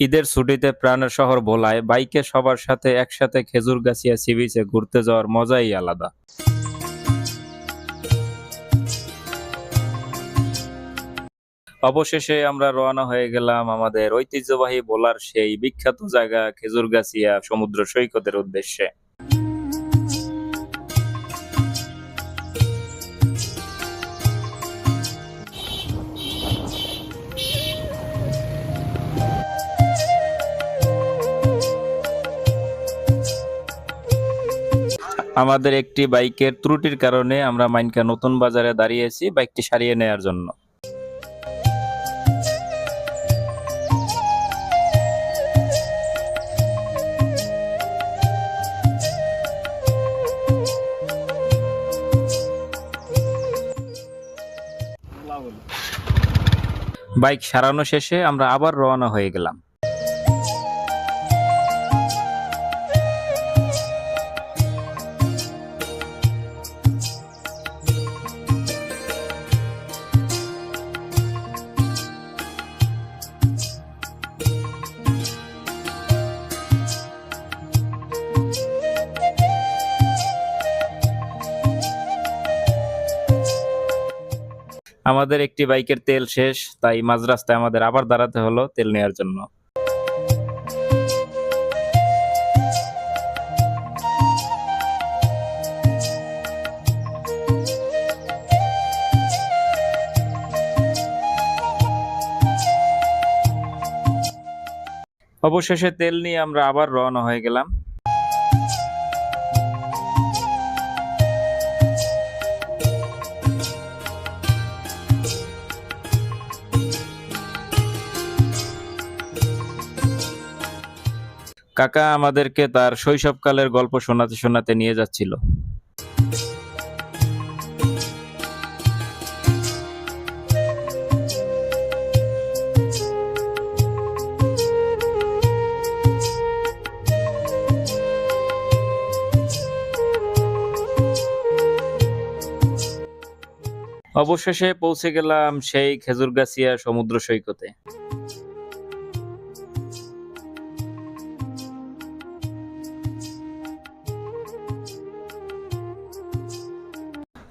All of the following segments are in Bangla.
ঈদের ছুটিতে প্রাণের শহর ভোলায় বাইকে সবার সাথে একসাথে খেজুরগাছিয়া সি বিচে ঘুরতে যাওয়ার মজাই আলাদা। অবশেষে আমরা রওনা হয়ে গেলাম আমাদের ঐতিহ্যবাহী ভোলার সেই বিখ্যাত জায়গা খেজুরগাছিয়া সমুদ্র সৈকতের উদ্দেশ্যে। আমাদের একটি বাইকের ত্রুটির কারণে আমরা মাইনকা নতুন বাজারে দাঁড়িয়েছি বাইকটি সারিয়ে নেয়ার জন্য। বাইক সারানো শেষে আমরা আবার রওনা হয়ে গেলাম। আমাদের একটি বাইকের তেল শেষ, তাই মাঝ রাস্তায় আমাদের আবার দাঁড়াতে হলো তেল নেয়ার জন্য। অবশেষে তেল নিয়ে আমরা আবার রওনা হয়ে গেলাম। কাকা আমাদেরকে তার শৈশবকালের গল্প শোনাতে শোনাতে নিয়ে যাচ্ছিল। অবশেষে পৌঁছে গেলাম সেই খেজুরগাছিয়া সমুদ্র সৈকতে।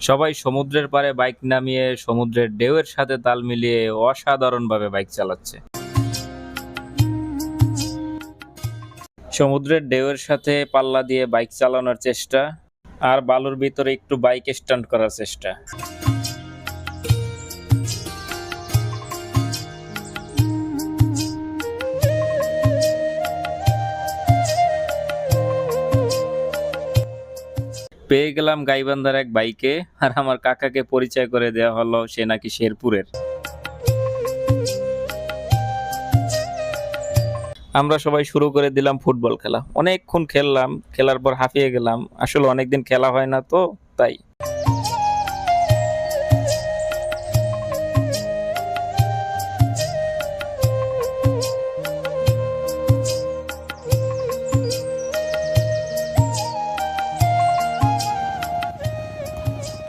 সবাই সমুদ্রের পাড়ে বাইক নামিয়ে সমুদ্রের ঢেউয়ের সাথে তাল মিলিয়ে অসাধারণভাবে বাইক চালাচ্ছে। সমুদ্রের ঢেউয়ের সাথে পাল্লা দিয়ে বাইক চালানোর চেষ্টা আর বালুর ভিতরে একটু বাইক স্টান্ট করার চেষ্টা। পেয়ে গেলাম গাইবান্ধার এক বাইকে, আর আমার কাকাকে পরিচয় করে দেওয়া হলো সে নাকি শেরপুরের। আমরা সবাই শুরু করে দিলাম ফুটবল খেলা। অনেকক্ষণ খেললাম, খেলার পর হাঁপিয়ে গেলাম। আসলে অনেকদিন খেলা হয় না তো তাই।